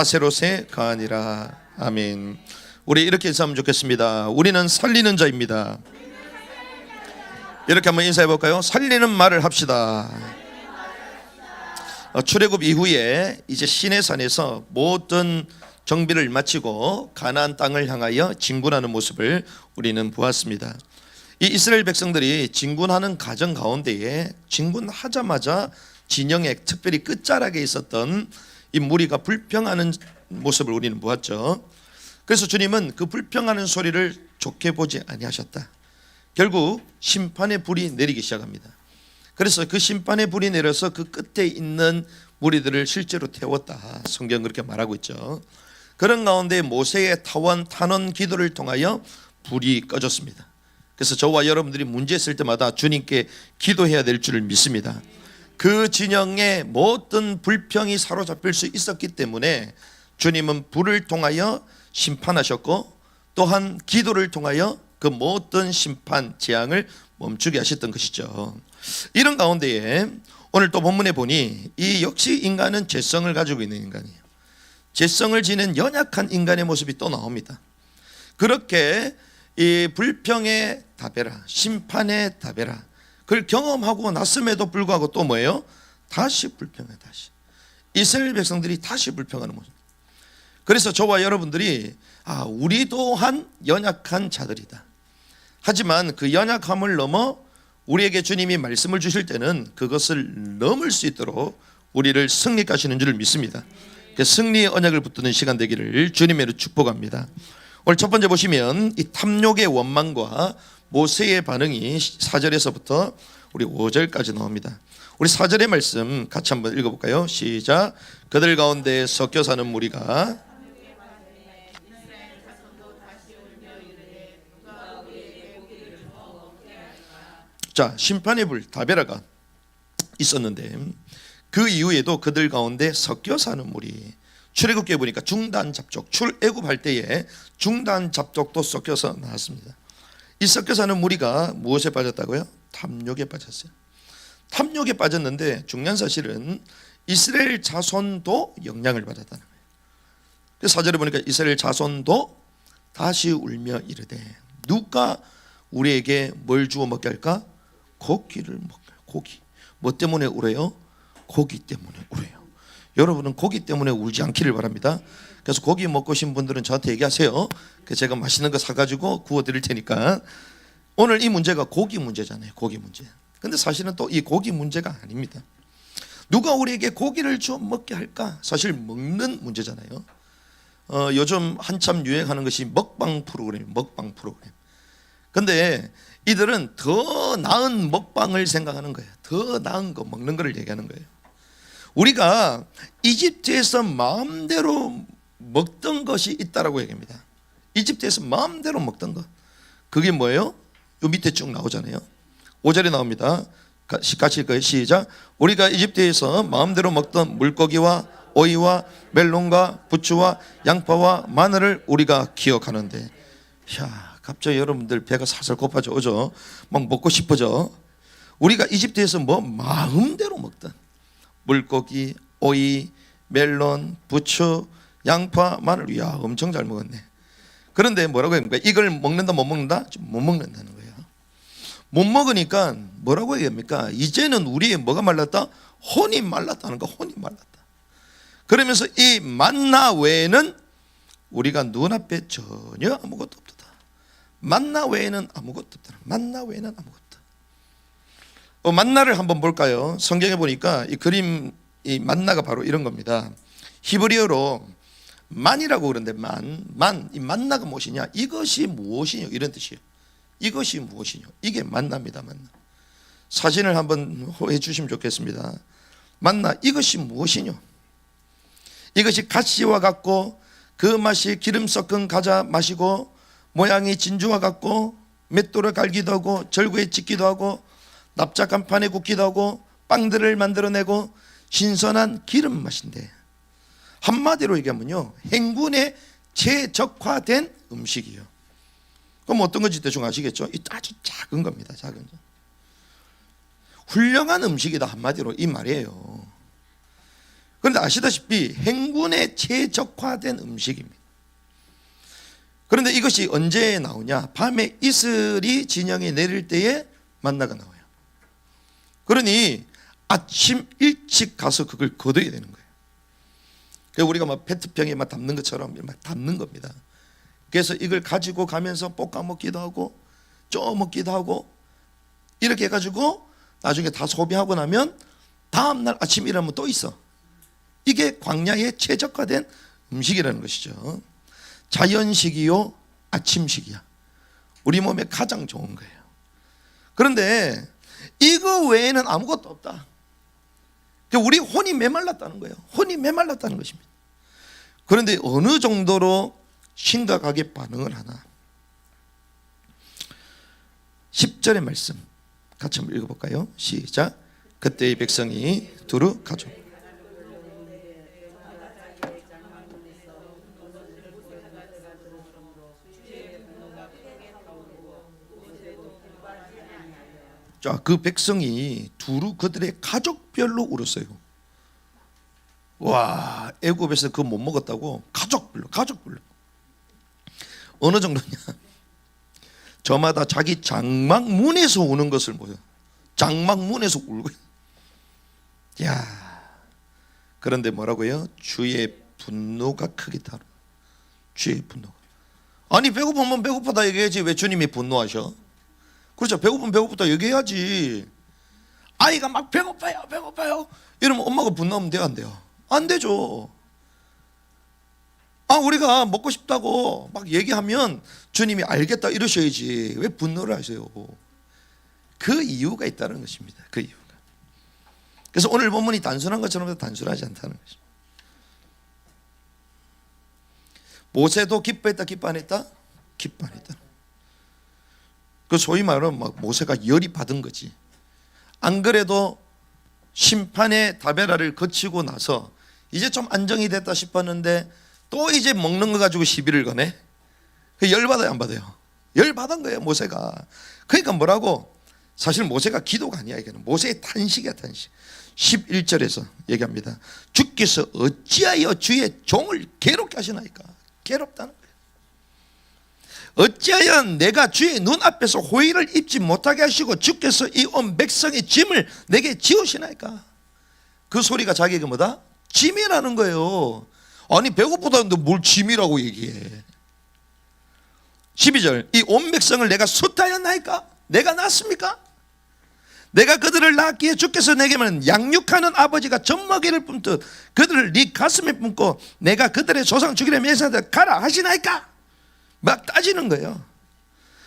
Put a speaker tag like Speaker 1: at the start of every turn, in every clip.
Speaker 1: 아세롯에 가니라. 아멘. 우리 이렇게 인사하면 좋겠습니다. 우리는 살리는 자입니다. 이렇게 한번 인사해 볼까요? 살리는 말을 합시다. 출애굽 이후에 이제 시내산에서 모든 정비를 마치고 가나안 땅을 향하여 진군하는 모습을 우리는 보았습니다. 이 이스라엘 백성들이 진군하는 과정 가운데에 진군하자마자 진영의 특별히 끝자락에 있었던 이 무리가 불평하는 모습을 우리는 보았죠. 그래서 주님은 그 불평하는 소리를 좋게 보지 아니하셨다. 결국 심판의 불이 내리기 시작합니다. 그래서 그 심판의 불이 내려서 그 끝에 있는 무리들을 실제로 태웠다. 성경은 그렇게 말하고 있죠. 그런 가운데 모세의 탄원 기도를 통하여 불이 꺼졌습니다. 그래서 저와 여러분들이 문제 있을 때마다 주님께 기도해야 될 줄을 믿습니다. 그 진영에 모든 불평이 사로잡힐 수 있었기 때문에 주님은 불을 통하여 심판하셨고, 또한 기도를 통하여 그 모든 심판 재앙을 멈추게 하셨던 것이죠. 이런 가운데에 오늘 또 본문에 보니 이 역시 인간은 죄성을 가지고 있는 인간이에요. 죄성을 지닌 연약한 인간의 모습이 또 나옵니다. 그렇게 이 불평의 다베라, 심판의 다베라, 그걸 경험하고 났음에도 불구하고 또 뭐예요? 다시 불평해. 다시 이스라엘 백성들이 다시 불평하는 모습. 그래서 저와 여러분들이 우리 또한 연약한 자들이다. 하지만 그 연약함을 넘어 우리에게 주님이 말씀을 주실 때는 그것을 넘을 수 있도록 우리를 승리케 하시는 줄을 믿습니다. 승리의 언약을 붙드는 시간 되기를 주님의 축복합니다. 오늘 첫 번째 보시면 이 탐욕의 원망과 모세의 반응이 4절에서부터 우리 5절까지 나옵니다. 우리 4절의 말씀 같이 한번 읽어볼까요? 시작. 그들 가운데 섞여 사는 무리가 자, 심판의 불 다베라가 있었는데 그 이후에도 그들 가운데 섞여 사는 무리, 출애굽기에 보니까 중단 잡족, 출애굽할 때에 중단 잡족도 섞여서 나왔습니다. 이 섞여 사는 무리가 무엇에 빠졌다고요? 탐욕에 빠졌어요. 탐욕에 빠졌는데 중요한 사실은 이스라엘 자손도 영향을 받았다는 거예요. 그래서 4절에 보니까 이스라엘 자손도 다시 울며 이르되, 누가 우리에게 뭘 주워 먹게 할까? 고기를 먹게. 고기. 뭐 때문에 울어요? 고기 때문에 울어요. 여러분은 고기 때문에 울지 않기를 바랍니다. 그래서 고기 먹고 싶은 분들은 저한테 얘기하세요. 제가 맛있는 거 사가지고 구워드릴 테니까. 오늘 이 문제가 고기 문제잖아요. 고기 문제. 근데 사실은 또 이 고기 문제가 아닙니다. 누가 우리에게 고기를 주워 먹게 할까? 사실 먹는 문제잖아요. 요즘 한참 유행하는 것이 먹방 프로그램. 근데 이들은 더 나은 먹방을 생각하는 거예요. 더 나은 거 먹는 거를 얘기하는 거예요. 우리가 이집트에서 마음대로 먹던 것이 있다라고 얘기합니다. 이집트에서 마음대로 먹던 것, 그게 뭐예요? 요 밑에 쭉 나오잖아요. 5절에 나옵니다. 같이 읽어요. 시작. 우리가 이집트에서 마음대로 먹던 물고기와 오이와 멜론과 부추와 양파와 마늘을 우리가 기억하는데, 갑자기 여러분들 배가 살살 고파져 오죠. 막 먹고 싶어져. 우리가 이집트에서 뭐 마음대로 먹던 물고기, 오이, 멜론, 부추, 양파, 마늘, 엄청 잘 먹었네. 그런데 뭐라고 합니까? 이걸 먹는다 못 먹는다? 못 먹는다는 거예요. 못 먹으니까 뭐라고 얘기합니까? 이제는 우리의 뭐가 말랐다? 혼이 말랐다는 거. 혼이 말랐다. 그러면서 이 만나 외에는 우리가 눈앞에 전혀 아무것도 없다. 만나 외에는 아무것도 없다. 만나 외에는 아무것도. 만나를 한번 볼까요? 성경에 보니까 이 그림, 이 만나가 바로 이런 겁니다. 히브리어로 만이라고 그러는데 이 만나가 무엇이냐? 이것이 무엇이냐? 이런 뜻이에요. 이것이 무엇이냐? 이게 만나입니다. 만나. 사진을 한번 해주시면 좋겠습니다. 만나, 이것이 무엇이냐? 이것이 가시와 같고 그 맛이 기름 섞은 가자 맛이고 모양이 진주와 같고 맷돌에 갈기도 하고 절구에 찍기도 하고 납작한 판에 굽기도 하고 빵들을 만들어내고 신선한 기름 맛인데, 한마디로 얘기하면요, 행군에 최적화된 음식이요. 그럼 어떤 건지 대충 아시겠죠? 아주 작은 겁니다. 작은 거. 훌륭한 음식이다, 한마디로 이 말이에요. 그런데 아시다시피 행군에 최적화된 음식입니다. 그런데 이것이 언제 나오냐? 밤에 이슬이 진영에 내릴 때에 만나가 나와요. 그러니 아침 일찍 가서 그걸 거둬야 되는 거예요. 그래서 우리가 막 페트병에 막 담는 것처럼 막 담는 겁니다. 그래서 이걸 가지고 가면서 볶아 먹기도 하고 쪄 먹기도 하고 이렇게 해가지고 나중에 다 소비하고 나면 다음날 아침 일하면 또 있어. 이게 광야에 최적화된 음식이라는 것이죠. 자연식이요 아침식이야. 우리 몸에 가장 좋은 거예요. 그런데 이거 외에는 아무것도 없다. 우리 혼이 메말랐다는 거예요. 혼이 메말랐다는 것입니다. 그런데 어느 정도로 심각하게 반응을 하나. 10절의 말씀 같이 한번 읽어볼까요? 시작. 그때의 백성이 두루 가져. 자, 그 백성이 두루 그들의 가족별로 울었어요. 와, 애굽에서 그거 못 먹었다고 가족별로. 어느 정도냐? 저마다 자기 장막문에서 우는 것을 보여. 장막문에서 울고. 야, 그런데 뭐라고요? 주의 분노가 크겠다. 주의 분노가. 아니 배고프면 배고프다 얘기해야지 왜 주님이 분노하셔? 그렇죠. 배고프면 배고프다 얘기해야지. 아이가 막 배고파요 이러면 엄마가 분노하면 돼요 안 돼요? 안 되죠. 우리가 먹고 싶다고 막 얘기하면 주님이 알겠다 이러셔야지 왜 분노를 하세요? 그 이유가 있다는 것입니다. 그 이유가. 그래서 오늘 본문이 단순한 것처럼 단순하지 않다는 것입니다. 모세도 기뻐했다 기뻐 안 했다? 기뻐 안 했다. 그 소위 말하면 막 모세가 열이 받은 거지. 안 그래도 심판의 다베라를 거치고 나서 이제 좀 안정이 됐다 싶었는데 또 이제 먹는 거 가지고 시비를 거네. 열 받아요 안 받아요? 열 받은 거예요 모세가. 그러니까 뭐라고? 사실 모세가 기도가 아니야. 이거는 모세의 탄식이야 탄식. 11절에서 얘기합니다. 주께서 어찌하여 주의 종을 괴롭게 하시나이까. 괴롭다는 거예요. 어찌하여 내가 주의 눈앞에서 호의를 입지 못하게 하시고 주께서 이 온 백성의 짐을 내게 지우시나이까. 그 소리가 자기에게 뭐다? 짐이라는 거예요. 아니 배고프다는데 뭘 짐이라고 얘기해. 12절 이 온 백성을 내가 숫하였나이까? 내가 낳았습니까? 내가 그들을 낳았기에 주께서 내게는 양육하는 아버지가 젖먹이를 뿜듯 그들을 네 가슴에 뿜고 내가 그들의 조상 죽이려 맹세하되 가라 하시나이까? 막 따지는 거예요.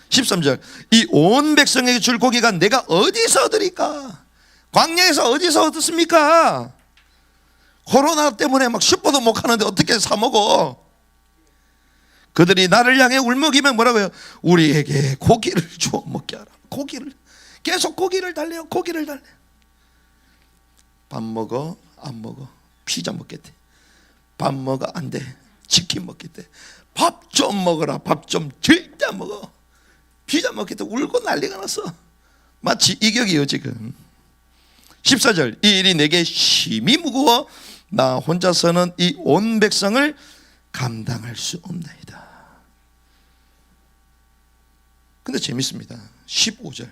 Speaker 1: 13절 이 온 백성에게 줄 고기가 내가 어디서 얻으리까? 광야에서 어디서 얻었습니까? 코로나 때문에 막 슈퍼도 못 가는데 어떻게 사 먹어? 그들이 나를 향해 울먹이면 뭐라고요? 우리에게 고기를 주어 먹게 하라. 고기를 계속 고기를 달래요. 고기를 달래. 밥 먹어? 안 먹어? 피자 먹겠대. 밥 먹어? 안 돼. 치킨 먹겠대. 밥 좀 먹어라. 밥 좀 절대 안 먹어. 피자 먹겠대. 울고 난리가 났어. 마치 이격이에요 지금. 14절 이 일이 내게 심히 무거워 나 혼자서는 이 온 백성을 감당할 수 없나이다. 근데 재밌습니다. 15절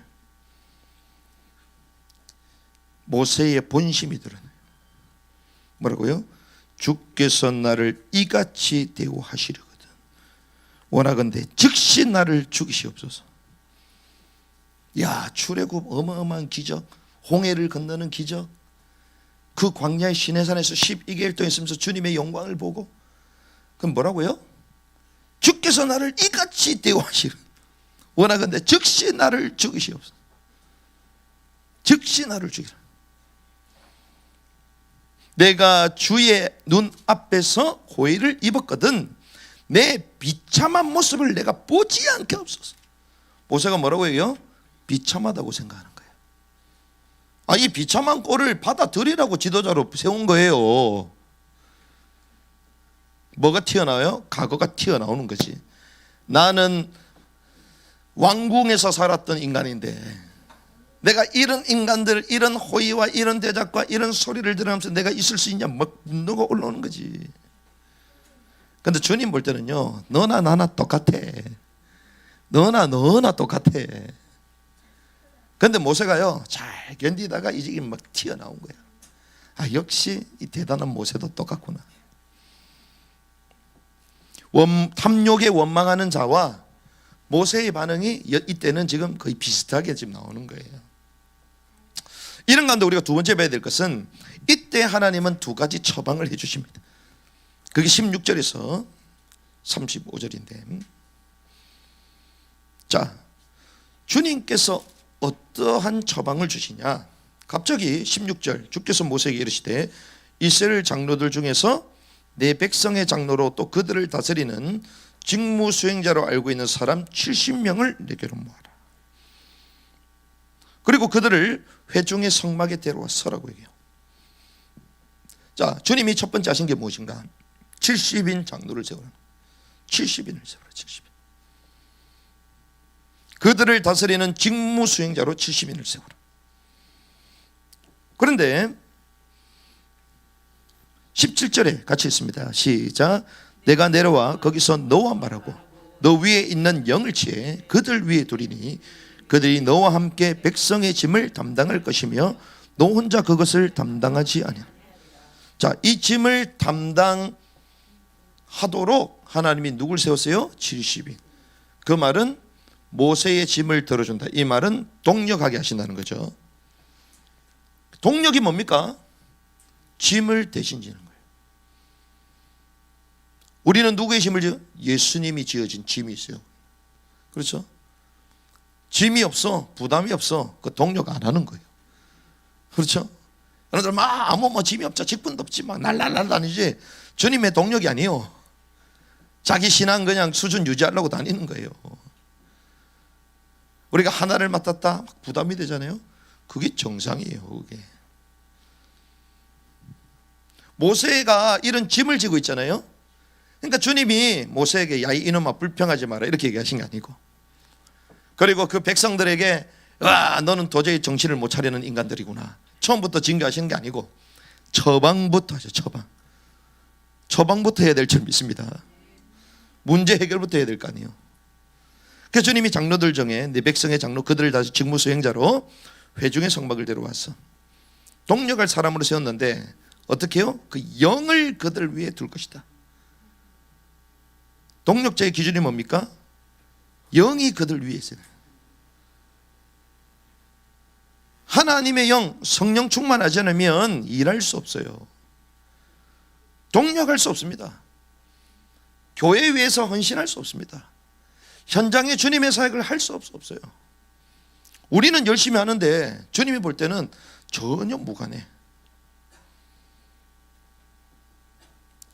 Speaker 1: 모세의 본심이 드러나요. 뭐라고요? 주께서 나를 이같이 대우하시려거든 원하건대 즉시 나를 죽이시옵소서. 야, 출애굽 어마어마한 기적, 홍해를 건너는 기적, 그 광야의 시내산에서 12개월 동안 있으면서 주님의 영광을 보고 그럼 뭐라고요? 주께서 나를 이같이 대우하시려 원하건대 즉시 나를 죽이시옵소서. 즉시 나를 죽이라. 내가 주의 눈앞에서 고의를 입었거든 내 비참한 모습을 내가 보지 않게 없소서. 모세가 뭐라고 해요? 비참하다고 생각하는 거예요. 이 비참한 꼴을 받아들이라고 지도자로 세운 거예요. 뭐가 튀어나와요? 과거가 튀어나오는 거지. 나는 왕궁에서 살았던 인간인데 내가 이런 인간들, 이런 호의와 이런 대작과 이런 소리를 들으면서 내가 있을 수 있냐 막 분노가 올라오는 거지. 근데 주님 볼 때는요, 너나 나나 똑같아. 너나 똑같아. 근데 모세가요, 잘 견디다가 이제 막 튀어나온 거야. 아, 역시 이 대단한 모세도 똑같구나. 탐욕에 원망하는 자와 모세의 반응이 이때는 지금 거의 비슷하게 지금 나오는 거예요. 이런 가운데 우리가 두 번째 봐야 될 것은, 이때 하나님은 두 가지 처방을 해주십니다. 그게 16절에서 35절인데, 자, 주님께서 어떠한 처방을 주시냐. 갑자기 16절, 주께서 모세에게 이르시되 이스라엘 장로들 중에서 내 백성의 장로로 또 그들을 다스리는 직무 수행자로 알고 있는 사람 70명을 내게로 모아라. 그리고 그들을 회중의 성막에 데려와 서라고 얘기해요. 자, 주님이 첫 번째 하신 게 무엇인가? 70인 장로를 세우라. 70인을 세우라. 70인. 그들을 다스리는 직무 수행자로 70인을 세우라. 그런데 17절에 같이 있습니다. 시작. 내가 내려와 거기서 너와 말하고 너 위에 있는 영을 취해 그들 위에 두리니 그들이 너와 함께 백성의 짐을 담당할 것이며 너 혼자 그것을 담당하지 아니하라. 자, 이 짐을 담당하도록 하나님이 누굴 세웠어요? 70인. 그 말은 모세의 짐을 들어준다. 이 말은 동력하게 하신다는 거죠. 동력이 뭡니까? 짐을 대신 지는 거예요. 우리는 누구의 짐을 지어? 예수님이 지어진 짐이 있어요. 그렇죠? 짐이 없어, 부담이 없어, 그 동력 안 하는 거예요. 그렇죠? 여러분들 막 아무 짐이 없자, 직분도 없지, 막 날날날 다니지. 주님의 동력이 아니에요. 자기 신앙 그냥 수준 유지하려고 다니는 거예요. 우리가 하나를 맡았다 막 부담이 되잖아요. 그게 정상이에요. 그게. 모세가 이런 짐을 지고 있잖아요. 그러니까 주님이 모세에게 야 이놈아 불평하지 마라 이렇게 얘기하신 게 아니고, 그리고 그 백성들에게 와 너는 도저히 정신을 못 차리는 인간들이구나 처음부터 징계하시는 게 아니고 처방부터 하죠. 처방부터 해야 될 줄 믿습니다. 문제 해결부터 해야 될 거 아니에요. 그래서 주님이 장로들 중에 내 백성의 장로 그들을 다시 직무 수행자로 회중의 성막을 데려와서 동력할 사람으로 세웠는데 어떻게 해요? 그 영을 그들 위에 둘 것이다. 동력자의 기준이 뭡니까? 영이 그들 위에 있어요. 하나님의 영, 성령 충만하지 않으면 일할 수 없어요. 동력할 수 없습니다. 교회 위해서 헌신할 수 없습니다. 현장에 주님의 사역을 할 수 없어요. 우리는 열심히 하는데 주님이 볼 때는 전혀 무관해.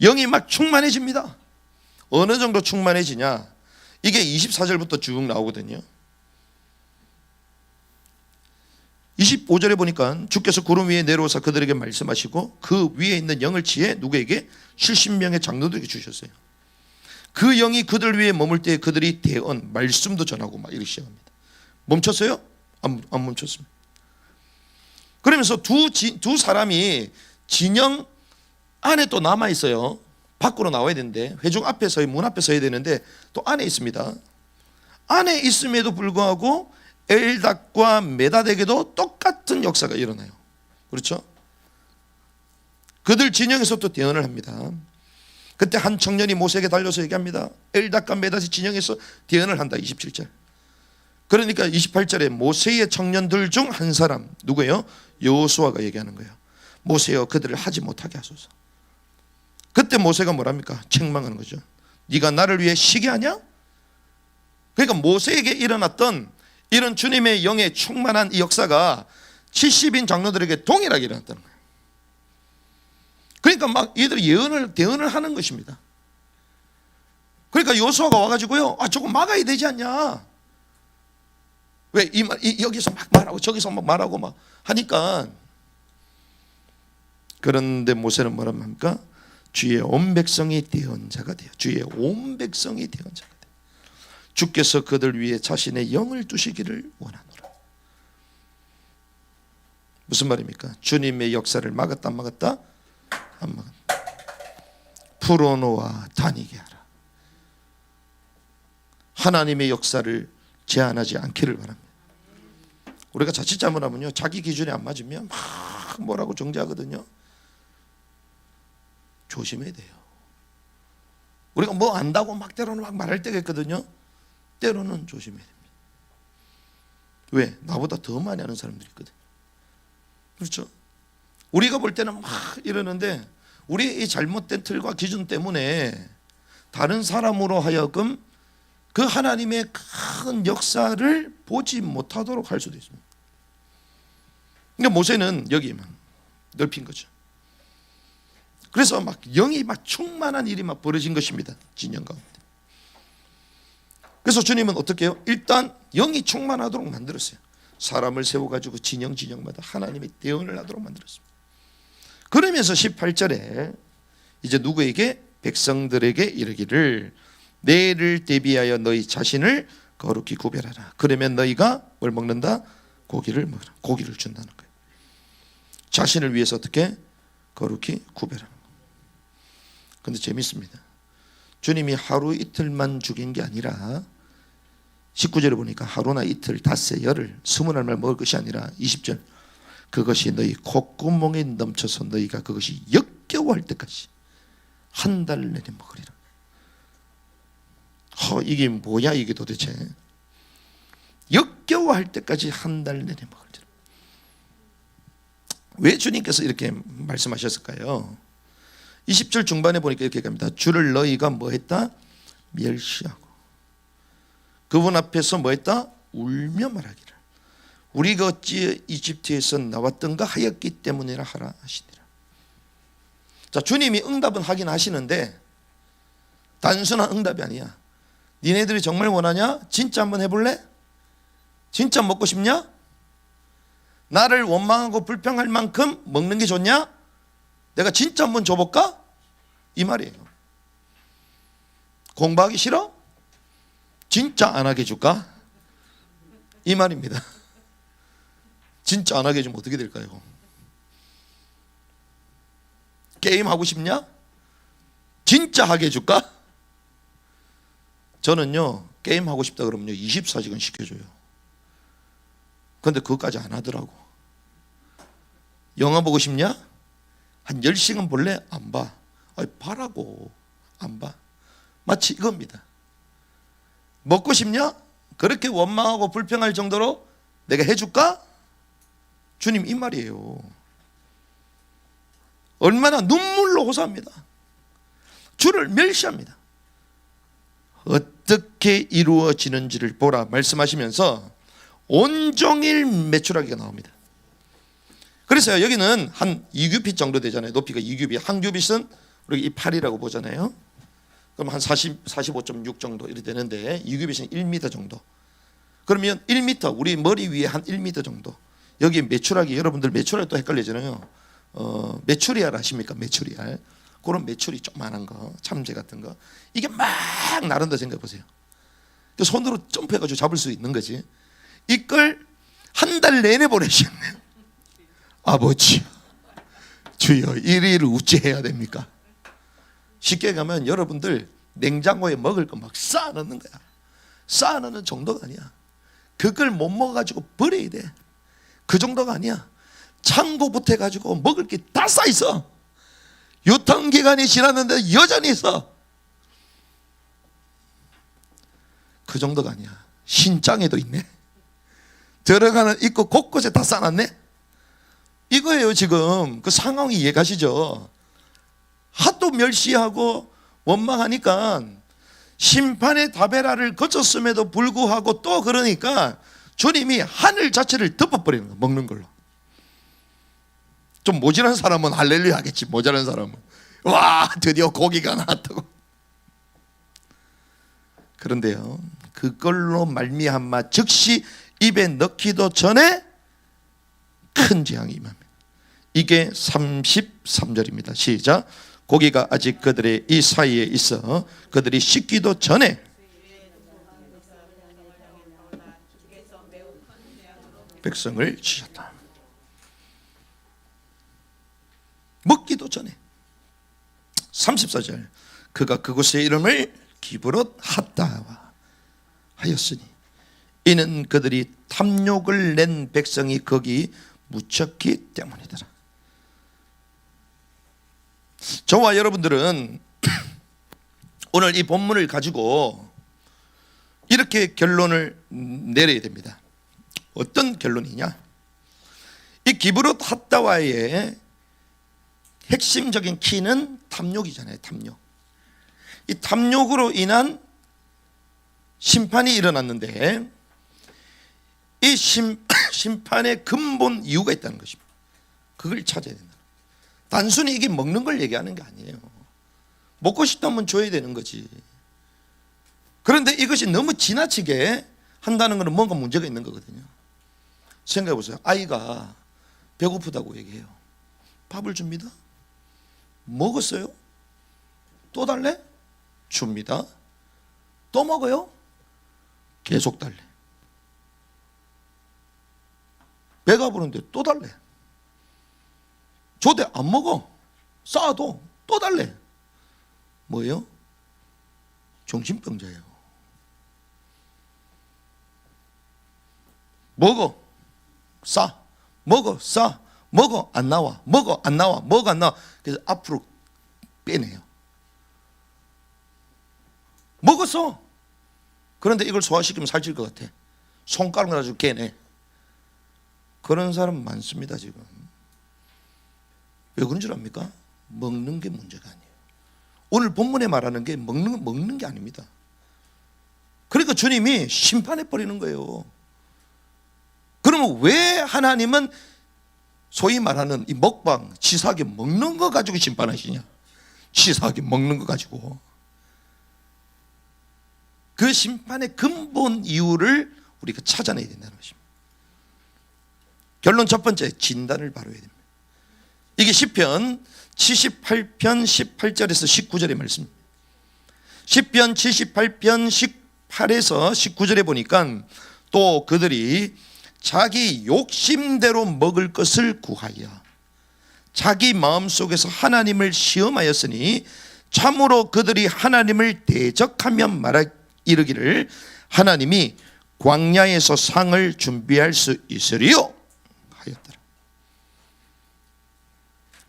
Speaker 1: 영이 막 충만해집니다. 어느 정도 충만해지냐? 이게 24절부터 쭉 나오거든요. 25절에 보니까 주께서 구름 위에 내려오사 그들에게 말씀하시고 그 위에 있는 영을 취해 누구에게? 70명의 장로들에게 주셨어요. 그 영이 그들 위에 머물 때 그들이 대언, 말씀도 전하고 막 이렇게 시작합니다. 멈췄어요? 안 멈췄습니다. 그러면서 두 사람이 진영 안에 또 남아 있어요. 밖으로 나와야 되는데 회중 앞에 문 앞에 서야 되는데 또 안에 있습니다. 안에 있음에도 불구하고 엘닷과 메닷에게도 똑같은 역사가 일어나요. 그렇죠? 그들 진영에서 또 대언을 합니다. 그때 한 청년이 모세에게 달려서 얘기합니다. 엘닷과 메닷이 진영에서 대언을 한다. 27절. 그러니까 28절에 모세의 청년들 중 한 사람 누구예요? 여호수아가 얘기하는 거예요. 모세여 그들을 하지 못하게 하소서. 그때 모세가 뭐랍니까? 책망하는 거죠. 네가 나를 위해 시기하냐? 그러니까 모세에게 일어났던 이런 주님의 영에 충만한 이 역사가 70인 장로들에게 동일하게 일어났다는 거예요. 그러니까 막 얘들이 대언을 하는 것입니다. 그러니까 여호수아가 와가지고요, 조금 막아야 되지 않냐? 왜 여기서 막 말하고 저기서 막 말하고 막 하니까. 그런데 모세는 뭐라고 합니까? 주의 온 백성이 대언자가 돼요. 주의 온 백성이 대언자가 돼요. 주께서 그들 위에 자신의 영을 두시기를 원하노라. 무슨 말입니까? 주님의 역사를 막았다 안 막았다? 안 막았다. 풀어놓아 다니게 하라. 하나님의 역사를 제한하지 않기를 바랍니다. 우리가 자칫 잘못하면요, 자기 기준에 안 맞으면 막 뭐라고 정죄하거든요. 조심해야 돼요. 우리가 뭐 안다고 막 때로는 막 말할 때가 있거든요. 때로는 조심해야 됩니다. 왜? 나보다 더 많이 아는 사람들이 있거든. 그렇죠? 우리가 볼 때는 막 이러는데 우리의 이 잘못된 틀과 기준 때문에 다른 사람으로 하여금 그 하나님의 큰 역사를 보지 못하도록 할 수도 있습니다. 그러니까 모세는 여기만 넓힌 거죠. 그래서 막 영이 막 충만한 일이 막 벌어진 것입니다. 진영 가운데. 그래서 주님은 어떻게 해요? 일단 영이 충만하도록 만들었어요. 사람을 세워가지고 진영마다 하나님의 대언을 하도록 만들었습니다. 그러면서 18절에 이제 누구에게? 백성들에게 이르기를 내일을 대비하여 너희 자신을 거룩히 구별하라. 그러면 너희가 뭘 먹는다? 고기를 먹으라. 고기를 준다는 거예요. 자신을 위해서 어떻게? 거룩히 구별하는 거예요. 근데 재밌습니다. 주님이 하루 이틀만 죽인 게 아니라 19절에 보니까 하루나 이틀, 닷새, 열흘, 20날만 먹을 것이 아니라 20절 그것이 너희 콧구멍에 넘쳐서 너희가 그것이 역겨워할 때까지 한 달 내내 먹으리라. 이게 뭐야 이게 도대체. 역겨워할 때까지 한 달 내내 먹으리라. 왜 주님께서 이렇게 말씀하셨을까요? 20절 중반에 보니까 이렇게 갑니다. 주를 너희가 뭐 했다? 멸시하고 그분 앞에서 뭐 했다? 울며 말하기를 우리가 어찌 이집트에서 나왔던가 하였기 때문이라 하라 하시니라. 자, 주님이 응답은 하긴 하시는데 단순한 응답이 아니야. 니네들이 정말 원하냐? 진짜 한번 해볼래? 진짜 먹고 싶냐? 나를 원망하고 불평할 만큼 먹는 게 좋냐? 내가 진짜 한번 줘볼까? 이 말이에요. 공부하기 싫어? 진짜 안 하게 해줄까? 이 말입니다. 진짜 안 하게 해주면 어떻게 될까요? 게임 하고 싶냐? 진짜 하게 해줄까? 저는요 게임 하고 싶다 그러면요 24시간 시켜줘요. 근데 그것까지 안 하더라고. 영화 보고 싶냐? 한 10시간 볼래? 안 봐. 봐라고. 안 봐. 마치 이겁니다. 먹고 싶냐? 그렇게 원망하고 불평할 정도로 내가 해줄까? 주님 이 말이에요. 얼마나 눈물로 호소합니다. 주를 멸시합니다. 어떻게 이루어지는지를 보라 말씀하시면서 온종일 메추라기가 나옵니다. 그래서 여기는 한 2규빗 정도 되잖아요. 높이가 2규빗. 한 규빗은 우리 이 팔이라고 보잖아요. 그럼 한 45.6 정도 이렇게 되는데 2규빗은 1m 정도. 그러면 1m 우리 머리 위에 한 1m 정도. 여기 메추라기 여러분들 메추라기 또 헷갈리잖아요. 메추리알 아십니까? 메추리알. 그런 메추리 조그만한 거, 참새 같은 거. 이게 막 나른다 생각해 보세요. 손으로 점프해가지고 잡을 수 있는 거지. 이걸 한 달 내내 보내셨네요. 아버지, 주여 이 일을 어찌해야 됩니까? 쉽게 가면 여러분들 냉장고에 먹을 거 막 쌓아놓는 거야. 쌓아놓는 정도가 아니야. 그걸 못 먹어가지고 버려야 돼. 그 정도가 아니야. 창고부터 해가지고 먹을 게 다 쌓여있어. 유통기간이 지났는데 여전히 있어. 그 정도가 아니야. 신장에도 있네. 들어가는 입구 곳곳에 다 쌓아놨네. 이거예요 지금. 그 상황이 이해가시죠? 하도 멸시하고 원망하니까 심판의 다베라를 거쳤음에도 불구하고 또 그러니까 주님이 하늘 자체를 덮어버리는 거야. 먹는 걸로. 좀 모자란 사람은 할렐루야 하겠지. 모자란 사람은 와 드디어 고기가 나왔다고. 그런데요 그걸로 말미암아 즉시 입에 넣기도 전에 큰 재앙이 임합니다. 이게 33절입니다. 시작. 고기가 아직 그들의 이 사이에 있어 그들이 씻기도 전에 백성을 치셨다. 먹기도 전에 34절 그가 그곳의 이름을 기브롯 핫다와 하였으니 이는 그들이 탐욕을 낸 백성이 거기 묻혔기 때문이더라. 저와 여러분들은 오늘 이 본문을 가지고 이렇게 결론을 내려야 됩니다. 어떤 결론이냐? 이 기브롯 핫다와의 핵심적인 키는 탐욕이잖아요. 탐욕. 이 탐욕으로 인한 심판이 일어났는데 이 심판의 근본 이유가 있다는 것입니다. 그걸 찾아야 된다. 단순히 이게 먹는 걸 얘기하는 게 아니에요. 먹고 싶다면 줘야 되는 거지. 그런데 이것이 너무 지나치게 한다는 것은 뭔가 문제가 있는 거거든요. 생각해 보세요. 아이가 배고프다고 얘기해요. 밥을 줍니다. 먹었어요? 또 달래? 줍니다. 또 먹어요? 계속 달래. 배가 부른데 또 달래. 줘대 안 먹어. 쌓아도 또 달래. 뭐예요? 정신병자예요. 먹어, 싸, 먹어, 싸, 먹어, 안 나와, 먹어, 안 나와, 먹어, 안 나와. 그래서 앞으로 빼내요. 먹었어. 그런데 이걸 소화시키면 살찔 것 같아. 손가락을 가지고 깨내. 그런 사람 많습니다 지금. 왜 그런 줄 압니까? 먹는 게 문제가 아니에요. 오늘 본문에 말하는 게 먹는 게 아닙니다. 그러니까 주님이 심판해 버리는 거예요. 그러면 왜 하나님은 소위 말하는 이 먹방, 치사하게 먹는 거 가지고 심판하시냐? 치사하게 먹는 거 가지고. 그 심판의 근본 이유를 우리가 찾아내야 된다는 것입니다. 결론 첫 번째, 진단을 바로 해야 됩니다. 이게 시편 78편 18절에서 19절의 말씀입니다. 시편 78편 18에서 19절에 보니까 또 그들이 자기 욕심대로 먹을 것을 구하여 자기 마음속에서 하나님을 시험하였으니 참으로 그들이 하나님을 대적하며 이르기를 하나님이 광야에서 상을 준비할 수 있으리요 하였더라.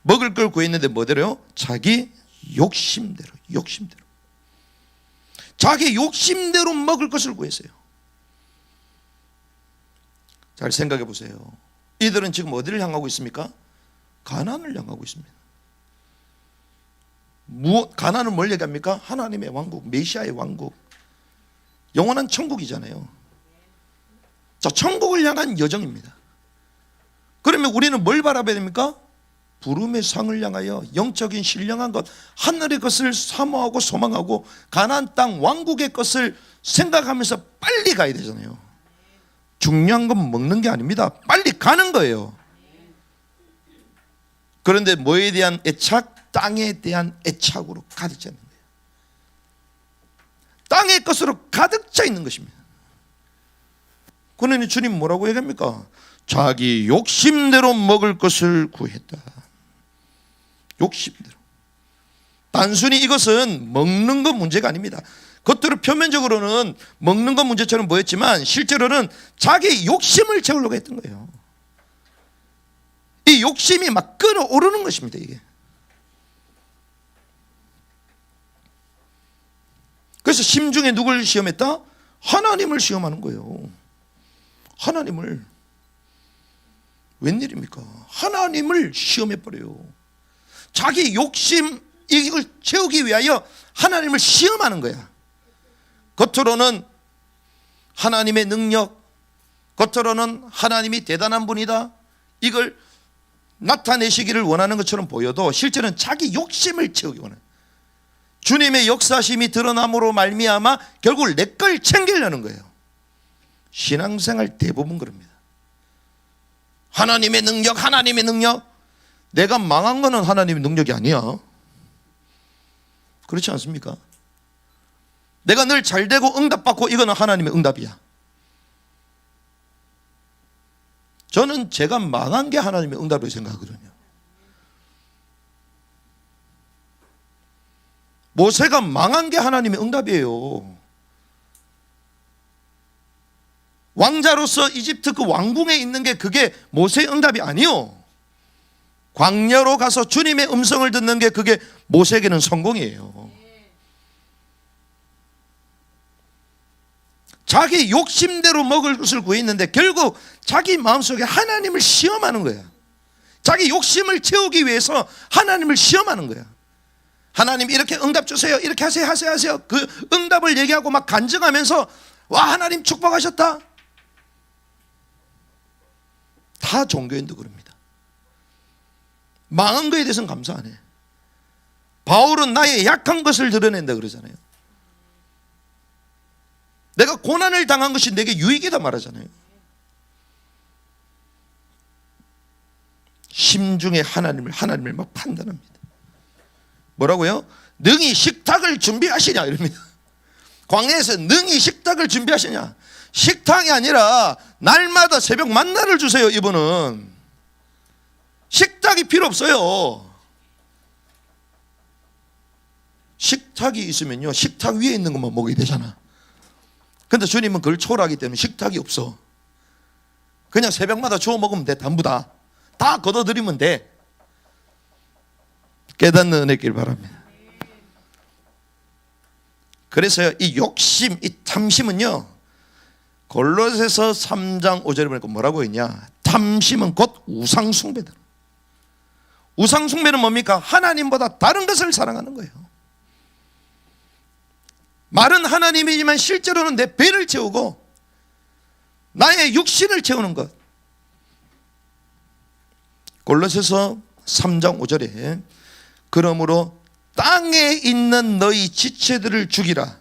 Speaker 1: 먹을 걸 구했는데 뭐대로요? 자기 욕심대로. 자기 욕심대로 먹을 것을 구했어요. 잘 생각해 보세요. 이들은 지금 어디를 향하고 있습니까? 가나안을 향하고 있습니다. 가나안은 뭘 얘기합니까? 하나님의 왕국, 메시아의 왕국, 영원한 천국이잖아요. 자, 천국을 향한 여정입니다. 그러면 우리는 뭘 바라봐야 됩니까? 부름의 상을 향하여 영적인 신령한 것, 하늘의 것을 사모하고 소망하고 가나안 땅 왕국의 것을 생각하면서 빨리 가야 되잖아요. 중요한 건 먹는 게 아닙니다. 빨리 가는 거예요. 그런데 뭐에 대한 애착? 땅에 대한 애착으로 가득 차 있는 거예요. 땅의 것으로 가득 차 있는 것입니다. 그러니 주님 뭐라고 얘기합니까? 자기 욕심대로 먹을 것을 구했다. 욕심대로. 단순히 이것은 먹는 것 문제가 아닙니다. 겉으로 표면적으로는 먹는 것 문제처럼 보였지만 실제로는 자기 욕심을 채우려고 했던 거예요. 이 욕심이 막 끌어오르는 것입니다. 이게. 그래서 심중에 누굴 시험했다? 하나님을 시험하는 거예요. 하나님을. 웬일입니까? 하나님을 시험해버려요. 자기 욕심 이걸 채우기 위하여 하나님을 시험하는 거야. 겉으로는 하나님의 능력, 겉으로는 하나님이 대단한 분이다, 이걸 나타내시기를 원하는 것처럼 보여도 실제는 자기 욕심을 채우기 원해요. 주님의 역사심이 드러남으로 말미암아 결국 내 걸 챙기려는 거예요. 신앙생활 대부분 그럽니다. 하나님의 능력, 하나님의 능력. 내가 망한 거는 하나님의 능력이 아니야. 그렇지 않습니까? 내가 늘 잘되고 응답받고 이거는 하나님의 응답이야. 저는 제가 망한 게 하나님의 응답으로 생각하거든요. 모세가 망한 게 하나님의 응답이에요. 왕자로서 이집트 그 왕궁에 있는 게 그게 모세의 응답이 아니요. 광야로 가서 주님의 음성을 듣는 게 그게 모세에게는 성공이에요. 자기 욕심대로 먹을 것을 구했는데 결국 자기 마음속에 하나님을 시험하는 거야. 자기 욕심을 채우기 위해서 하나님을 시험하는 거야. 하나님 이렇게 응답 주세요, 이렇게 하세요. 그 응답을 얘기하고 막 간증하면서 와 하나님 축복하셨다. 다 종교인도 그럽니다. 망한 거에 대해서는 감사 안 해. 바울은 나의 약한 것을 드러낸다 그러잖아요. 내가 고난을 당한 것이 내게 유익이다 말하잖아요. 심중에 하나님을 막 판단합니다. 뭐라고요? 능히 식탁을 준비하시냐 이럽니다. 광야에서 능히 식탁을 준비하시냐. 식탁이 아니라 날마다 새벽 만나를 주세요. 이분은 식탁이 필요 없어요. 식탁이 있으면요 식탁 위에 있는 것만 먹어야 되잖아. 근데 주님은 그걸 초월하기 때문에 식탁이 없어. 그냥 새벽마다 주워 먹으면 돼. 전부 다 걷어들이면 돼. 깨닫는 은혜길 바랍니다. 그래서요 이 욕심, 이 탐심은요 골로새서 3장 5절에 보니까 뭐라고 했냐. 탐심은 곧 우상숭배다. 우상숭배는 뭡니까? 하나님보다 다른 것을 사랑하는 거예요. 말은 하나님이지만 실제로는 내 배를 채우고 나의 육신을 채우는 것. 골로새서 3장 5절에 그러므로 땅에 있는 너희 지체들을 죽이라.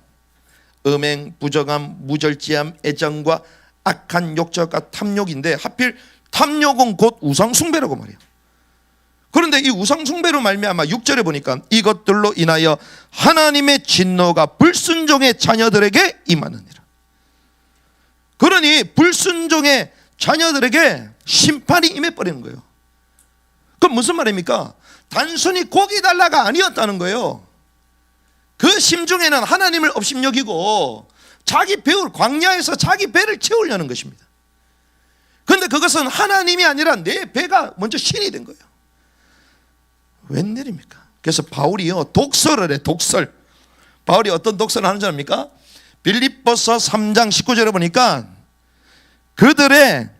Speaker 1: 음행, 부정함, 무절제함, 애정과 악한 욕정과 탐욕인데 하필 탐욕은 곧 우상숭배라고 말해요. 그런데 이 우상숭배로 말미암아 6절에 보니까 이것들로 인하여 하나님의 진노가 불순종의 자녀들에게 임하느니라. 그러니 불순종의 자녀들에게 심판이 임해버리는 거예요. 그럼 무슨 말입니까? 단순히 고기 달라가 아니었다는 거예요. 그 심중에는 하나님을 업신여기고 자기 배울 광야에서 자기 배를 채우려는 것입니다. 그런데 그것은 하나님이 아니라 내 배가 먼저 신이 된 거예요. 웬일입니까? 그래서 바울이요 독설을 해. 독설. 바울이 어떤 독설을 하는 줄 압니까? 빌립보서 3장 19절에 보니까 그들의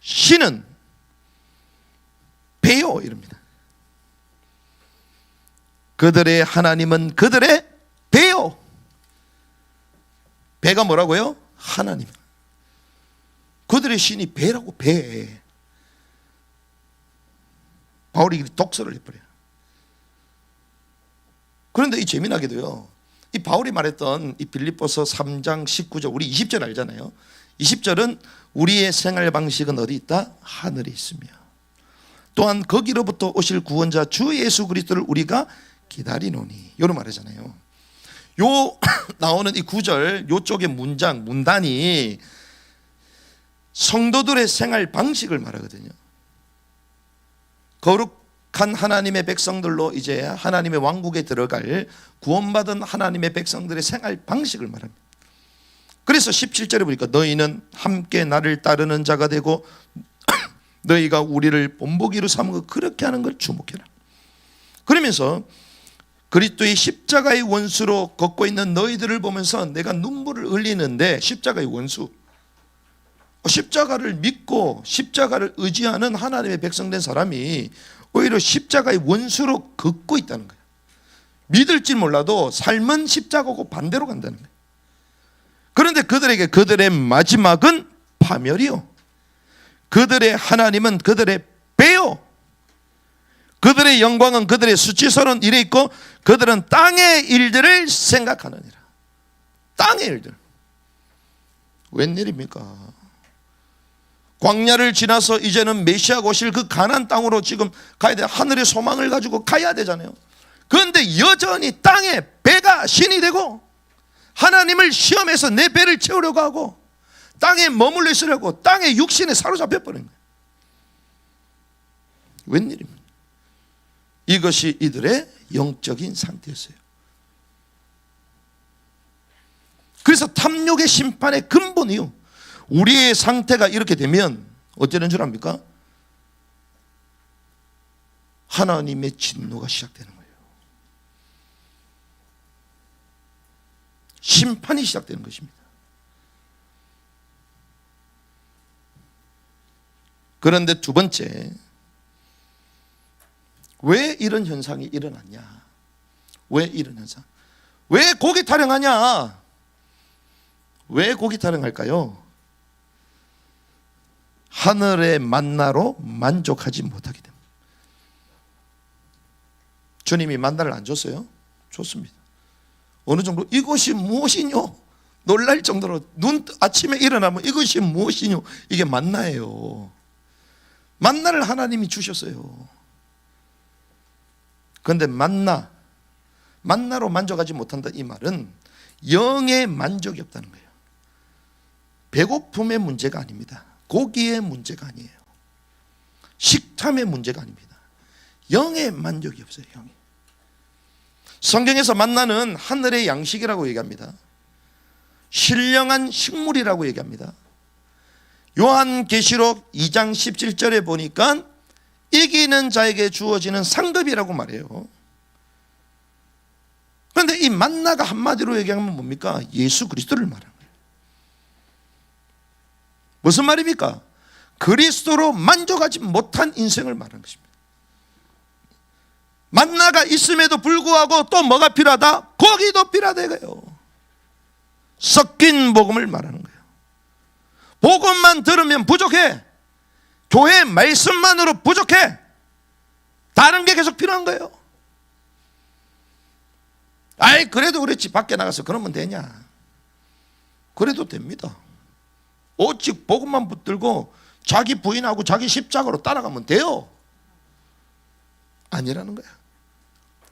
Speaker 1: 신은 배요 이럽니다. 그들의 하나님은 그들의 배요. 배가 뭐라고요? 하나님. 그들의 신이 배라고. 배. 바울이 독설을 해버려요. 그런데 이 재미나게도요 이 바울이 말했던 이 빌립보서 3장 19절 우리 20절 알잖아요. 20절은 우리의 생활 방식은 어디 있다? 하늘에 있으며 또한 거기로부터 오실 구원자 주 예수 그리스도를 우리가 기다리노니 이런 말이잖아요. 요 나오는 이 구절 요쪽의 문단이 성도들의 생활 방식을 말하거든요. 거룩한 하나님의 백성들로 이제 하나님의 왕국에 들어갈 구원받은 하나님의 백성들의 생활 방식을 말합니다. 그래서 17절에 보니까 너희는 함께 나를 따르는 자가 되고 너희가 우리를 본보기로 삼고 그렇게 하는 걸 주목해라. 그러면서 그리스도의 십자가의 원수로 걷고 있는 너희들을 보면서 내가 눈물을 흘리는데 십자가의 원수, 십자가를 믿고 십자가를 의지하는 하나님의 백성된 사람이 오히려 십자가의 원수로 걷고 있다는 거예요. 믿을지 몰라도 삶은 십자가고 반대로 간다는 거예요. 그런데 그들에게 그들의 마지막은 파멸이요, 그들의 하나님은 그들의 배요, 그들의 영광은 그들의 수치스러운 일에 있고 그들은 땅의 일들을 생각하느니라. 땅의 일들. 웬일입니까? 광야를 지나서 이제는 메시아가 오실 그 가나안 땅으로 지금 가야 돼. 하늘의 소망을 가지고 가야 되잖아요. 그런데 여전히 땅에 배가 신이 되고 하나님을 시험해서 내 배를 채우려고 하고 땅에 머물러 있으려고 땅의 육신에 사로잡혀 버린 거예요. 웬일입니까? 이것이 이들의 영적인 상태였어요. 그래서 탐욕의 심판의 근본이요, 우리의 상태가 이렇게 되면 어쩌는 줄 압니까? 하나님의 진노가 시작되는 거예요. 심판이 시작되는 것입니다. 그런데 두 번째, 왜 이런 현상이 일어났냐? 왜 이런 현상? 왜 고기 타령하냐? 왜 고기 타령할까요? 하늘의 만나로 만족하지 못하기 때문에. 주님이 만나를 안 줬어요? 줬습니다. 어느 정도 이것이 무엇이뇨? 놀랄 정도로 아침에 일어나면 이것이 무엇이뇨? 이게 만나예요. 만나를 하나님이 주셨어요. 그런데 만나로 만족하지 못한다, 이 말은 영의 만족이 없다는 거예요. 배고픔의 문제가 아닙니다. 고기의 문제가 아니에요. 식탐의 문제가 아닙니다. 영의 만족이 없어요. 영이. 성경에서 만나는 하늘의 양식이라고 얘기합니다. 신령한 식물이라고 얘기합니다. 요한계시록 2장 17절에 보니까 이기는 자에게 주어지는 상급이라고 말해요. 그런데 이 만나가 한마디로 얘기하면 뭡니까? 예수 그리스도를 말하는 거예요. 무슨 말입니까? 그리스도로 만족하지 못한 인생을 말하는 것입니다. 만나가 있음에도 불구하고 또 뭐가 필요하다? 고기도 필요하다 이거예요. 섞인 복음을 말하는 거예요. 복음만 들으면 부족해. 교회 말씀만으로 부족해. 다른 게 계속 필요한 거예요. 아이 그래도 그렇지, 밖에 나가서 그러면 되냐? 그래도 됩니다. 오직 복음만 붙들고 자기 부인하고 자기 십자가로 따라가면 돼요. 아니라는 거야.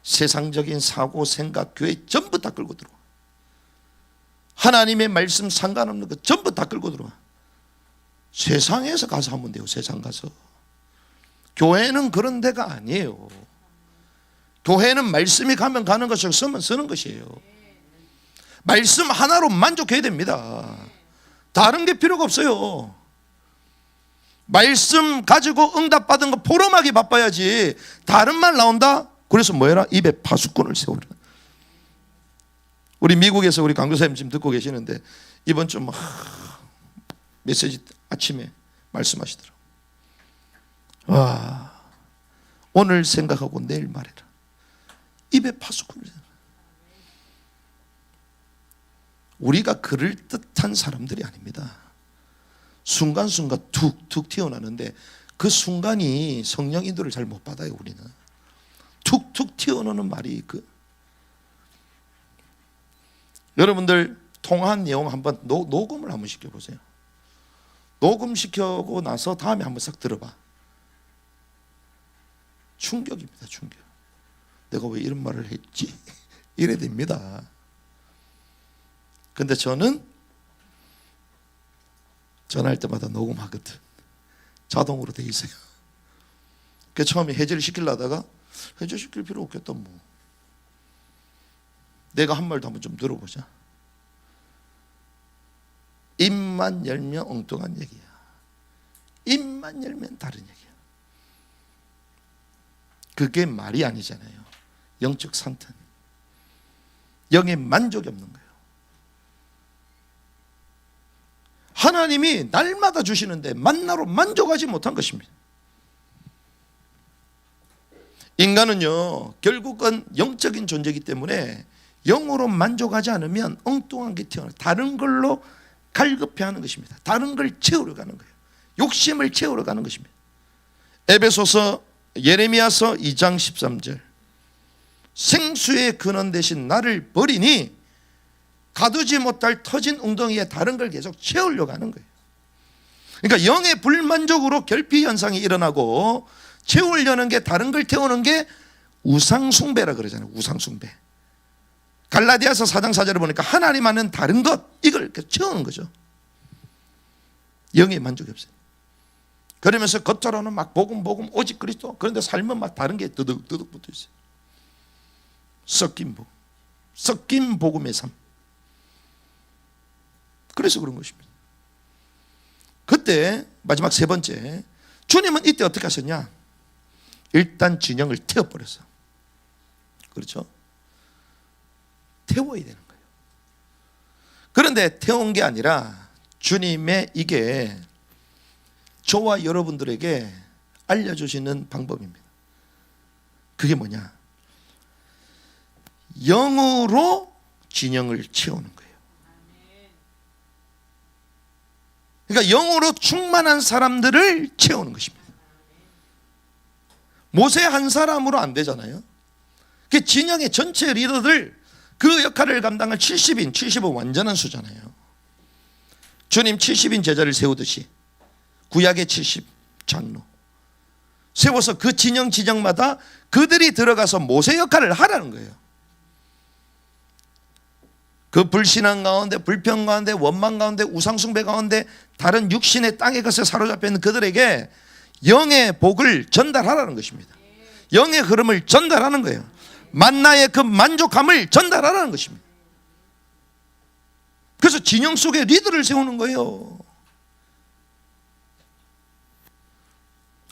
Speaker 1: 세상적인 사고, 생각, 교회 전부 다 끌고 들어와. 하나님의 말씀 상관없는 거 전부 다 끌고 들어와. 세상에서 가서 하면 돼요. 세상 가서. 교회는 그런 데가 아니에요. 교회는 말씀이 가면 가는 것을 쓰면 쓰는 것이에요. 말씀 하나로 만족해야 됩니다. 다른 게 필요가 없어요. 말씀 가지고 응답받은 거 포럼하기 바빠야지. 다른 말 나온다? 그래서 뭐해라? 입에 파수꾼을 세우라. 우리 미국에서 우리 강교사님 지금 듣고 계시는데 이번 주 메시지 아침에 말씀하시더라고요. 와, 오늘 생각하고 내일 말해라. 입에 파수꾼을 세우라. 우리가 그럴 듯한 사람들이 아닙니다. 순간순간 툭툭 튀어나오는데 그 순간이 성령 인도를 잘 못 받아요. 우리는 툭툭 튀어나오는 말이 여러분들 통화한 내용 한번 녹음을 한번 시켜보세요. 녹음시켜고 나서 다음에 한번 싹 들어봐. 충격입니다. 충격. 내가 왜 이런 말을 했지? 이래 됩니다. 근데 저는 전화할 때마다 녹음하거든. 자동으로 돼 있어요. 그 처음에 해제를 시키려다가 해제시킬 필요 없겠다 뭐. 내가 한 말도 한번 좀 들어보자. 입만 열면 엉뚱한 얘기야. 입만 열면 다른 얘기야. 그게 말이 아니잖아요. 영적 상태. 영의 만족이 없는 거예요. 하나님이 날마다 주시는데 만나로 만족하지 못한 것입니다. 인간은요, 결국은 영적인 존재이기 때문에 영으로 만족하지 않으면 엉뚱한 게 튀어나와요. 다른 걸로 갈급해하는 것입니다. 다른 걸 채우려 가는 거예요. 욕심을 채우려 가는 것입니다. 에베소서 예레미야서 2장 13절 생수의 근원 대신 나를 버리니 가두지 못할 터진 웅덩이에 다른 걸 계속 채우려고 하는 거예요. 그러니까 영의 불만족으로 결핍 현상이 일어나고 채우려는 게 다른 걸 태우는 게 우상숭배라 그러잖아요. 우상숭배. 갈라디아서 4장 4절을 보니까 하나님 하는 다른 것 이걸 채우는 거죠. 영의 만족이 없어요. 그러면서 겉으로는 막 복음 오직 그리스도, 그런데 삶은 막 다른 게 드득 붙어 있어요. 섞인 복음의 삶. 그래서 그런 것입니다. 그때 마지막 세 번째, 주님은 이때 어떻게 하셨냐? 일단 진영을 태워버렸어. 그렇죠? 태워야 되는 거예요. 그런데 태운 게 아니라 주님의 이게 저와 여러분들에게 알려주시는 방법입니다. 그게 뭐냐? 영으로 진영을 채우는 거예요. 그러니까 영으로 충만한 사람들을 채우는 것입니다. 모세 한 사람으로 안 되잖아요. 그 진영의 전체 리더들, 그 역할을 감당할 70인, 70은 완전한 수잖아요. 주님 70인 제자를 세우듯이 구약의 70 장로 세워서 그 진영마다 그들이 들어가서 모세 역할을 하라는 거예요. 그 불신앙 가운데, 불평 가운데, 원망 가운데, 우상숭배 가운데, 다른 육신의 땅의 것에 사로잡혀 있는 그들에게 영의 복을 전달하라는 것입니다. 영의 흐름을 전달하는 거예요. 만나의 그 만족함을 전달하라는 것입니다. 그래서 진영 속에 리더를 세우는 거예요.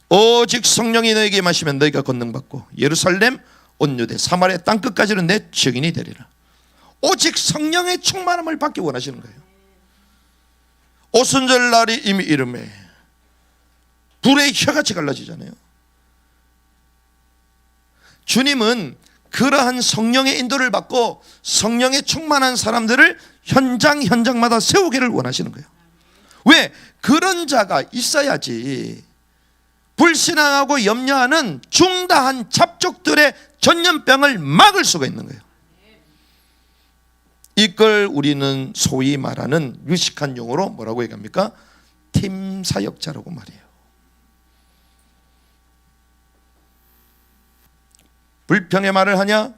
Speaker 1: 오직 성령이 너에게 임하시면 너희가 권능받고 예루살렘, 온 유대, 사마리아 땅끝까지는 내 증인이 되리라. 오직 성령의 충만함을 받기 원하시는 거예요. 오순절 날이 이미 이름에 불의 혀같이 갈라지잖아요. 주님은 그러한 성령의 인도를 받고 성령의 충만한 사람들을 현장마다 세우기를 원하시는 거예요. 왜? 그런 자가 있어야지 불신앙하고 염려하는 중다한 잡족들의 전염병을 막을 수가 있는 거예요. 이걸 우리는 소위 말하는 유식한 용어로 뭐라고 얘기합니까? 팀 사역자라고 말해요. 불평의 말을 하냐?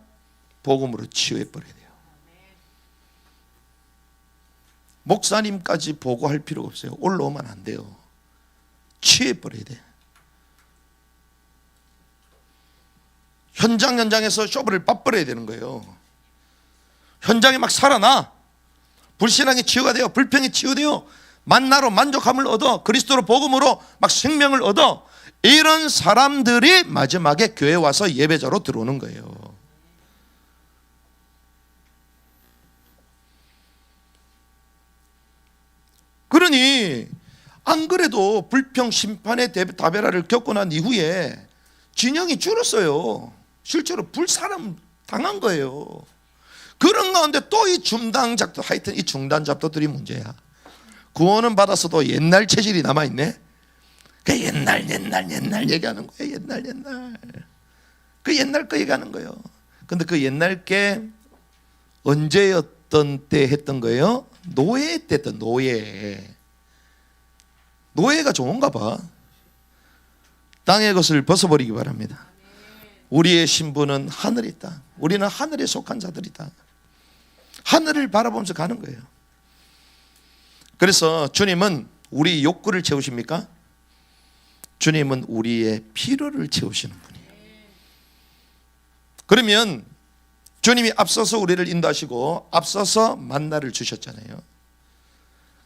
Speaker 1: 복음으로 치유해버려야 돼요. 목사님까지 보고할 필요가 없어요. 올라오면 안 돼요. 치유해버려야 돼. 현장에서 쇼부를 빠버려야 되는 거예요. 현장에 막 살아나. 불신앙이 치유가 돼요. 불평이 치유돼요. 만나로 만족함을 얻어. 그리스도로 복음으로 막 생명을 얻어. 이런 사람들이 마지막에 교회에 와서 예배자로 들어오는 거예요. 그러니 안 그래도 불평 심판의 다베라를 겪고 난 이후에 진영이 줄었어요. 실제로 불사람 당한 거예요. 그런 가운데 또 이 중단잡도, 하여튼 이 중단잡도들이 문제야. 구원은 받았어도 옛날 체질이 남아있네. 그 옛날 얘기하는 거예요. 옛날 그 옛날 거 얘기하는 거예요. 근데 그 옛날 게 언제였던 때 했던 거예요? 노예 때 했던 노예가 좋은가 봐. 땅의 것을 벗어버리기 바랍니다. 우리의 신분은 하늘에 있다. 우리는 하늘에 속한 자들이다. 하늘을 바라보면서 가는 거예요. 그래서 주님은 우리 욕구를 채우십니까? 주님은 우리의 필요를 채우시는 분이에요. 그러면 주님이 앞서서 우리를 인도하시고 앞서서 만나를 주셨잖아요.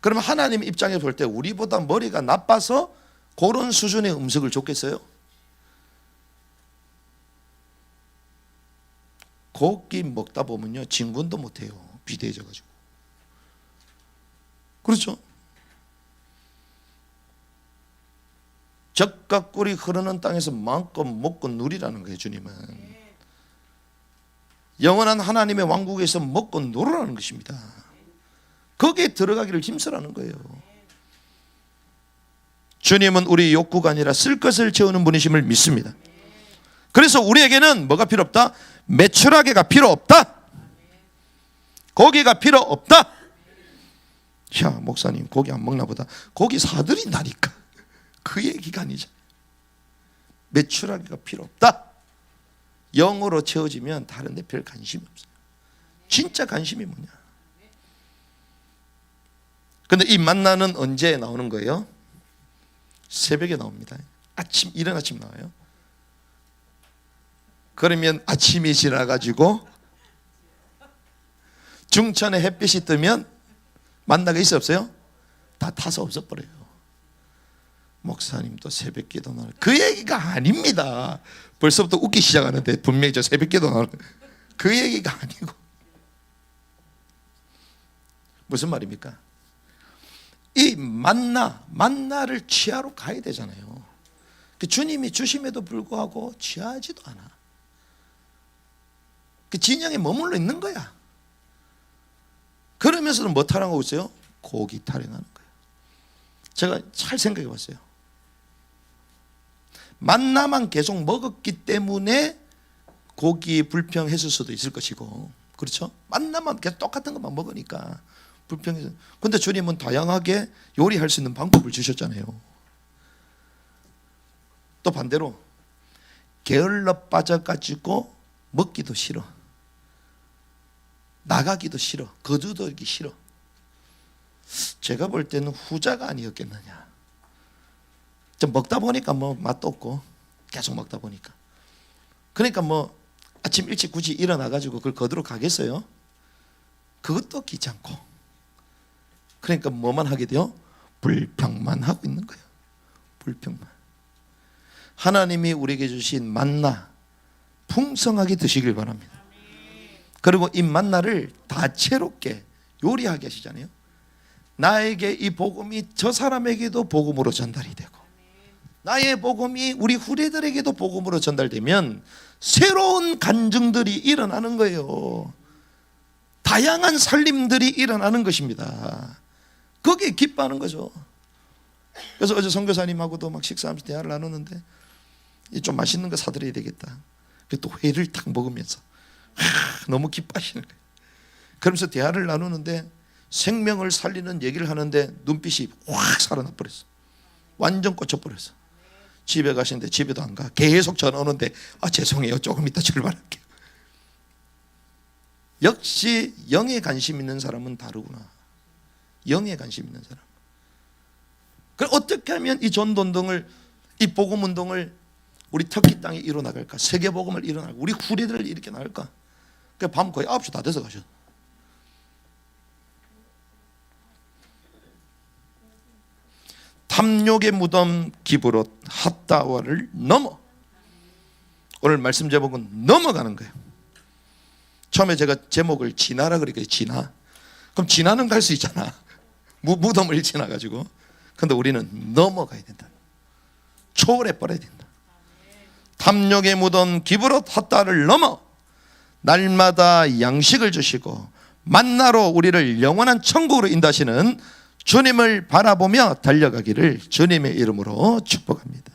Speaker 1: 그러면 하나님 입장에 볼 때 우리보다 머리가 나빠서 그런 수준의 음식을 줬겠어요? 고기 먹다 보면요 진군도 못해요. 비대해져가지고. 그렇죠? 젖과 꿀이 흐르는 땅에서 마음껏 먹고 누리라는 거예요. 주님은 영원한 하나님의 왕국에서 먹고 놀으라는 것입니다. 거기에 들어가기를 힘쓰라는 거예요. 주님은 우리 욕구가 아니라 쓸 것을 채우는 분이심을 믿습니다. 그래서 우리에게는 뭐가 필요 없다? 매출하게가 필요 없다. 고기가 필요 없다. 야 목사님 고기 안 먹나 보다. 고기 사드린다니까. 그 얘기가 아니죠. 매출하기가 필요 없다. 영으로 채워지면 다른 데 별 관심이 없어요. 진짜 관심이 뭐냐. 근데 이 만나는 언제 나오는 거예요? 새벽에 나옵니다. 아침, 이른 아침 나와요. 그러면 아침이 지나가지고 중천에 햇빛이 뜨면 만나가 있어 없어요? 다 타서 없어버려요. 목사님도 새벽 기도 나는 그 얘기가 아닙니다. 벌써부터 웃기 시작하는데 분명히 저 새벽 기도 나는 그 얘기가 아니고. 무슨 말입니까? 이 만나를 취하러 가야 되잖아요. 주님이 주심에도 불구하고 취하지도 않아. 그 진영에 머물러 있는 거야. 그러면서도 뭐 타령하고 있어요? 고기 타령하는 거예요. 제가 잘 생각해 봤어요. 만나만 계속 먹었기 때문에 고기 불평했을 수도 있을 것이고, 그렇죠? 만나만 계속 똑같은 것만 먹으니까 불평해서. 근데 주님은 다양하게 요리할 수 있는 방법을 주셨잖아요. 또 반대로 게을러 빠져가지고 먹기도 싫어, 나가기도 싫어, 거두들기 싫어. 제가 볼 때는 후자가 아니었겠느냐. 좀 먹다 보니까 뭐 맛도 없고, 계속 먹다 보니까. 그러니까 뭐 아침 일찍 굳이 일어나가지고 그걸 거두러 가겠어요? 그것도 귀찮고. 그러니까 뭐만 하게 돼요? 불평만 하고 있는 거예요. 불평만. 하나님이 우리에게 주신 만나 풍성하게 드시길 바랍니다. 그리고 이 만나를 다채롭게 요리하게 하시잖아요. 나에게 이 복음이 저 사람에게도 복음으로 전달이 되고, 나의 복음이 우리 후대들에게도 복음으로 전달되면 새로운 간증들이 일어나는 거예요. 다양한 살림들이 일어나는 것입니다. 거기에 기뻐하는 거죠. 그래서 어제 선교사님하고도 막 식사하면서 대화를 나누는데, 좀 맛있는 거 사드려야 되겠다. 또 회를 딱 먹으면서 너무 기뻐하시는 거예요. 그러면서 대화를 나누는데 생명을 살리는 얘기를 하는데 눈빛이 확 살아나 버렸어. 완전 꽂혀버렸어. 집에 가시는데 집에도 안 가. 계속 전화 오는데 죄송해요, 조금 이따 출발할게요. 역시 영에 관심 있는 사람은 다르구나. 영에 관심 있는 사람. 그럼 어떻게 하면 이 전도운동을, 이 복음운동을 우리 터키 땅에 이뤄나갈까? 세계복음을 이뤄나갈까? 우리 후리들을 이렇게 나갈까? 밤 거의 9시 다 돼서 가셔. 탐욕의 무덤 기브롯 핫다와를 넘어. 오늘 말씀 제목은 넘어가는 거예요. 처음에 제가 제목을 진화라 그랬거든요. 진화. 그럼 진화는 갈 수 있잖아. 무덤을 지나가지고. 근데 우리는 넘어가야 된다. 초월해 버려야 된다. 탐욕의 무덤 기브롯 핫다를 넘어 날마다 양식을 주시고 만나로 우리를 영원한 천국으로 인도하시는 주님을 바라보며 달려가기를 주님의 이름으로 축복합니다.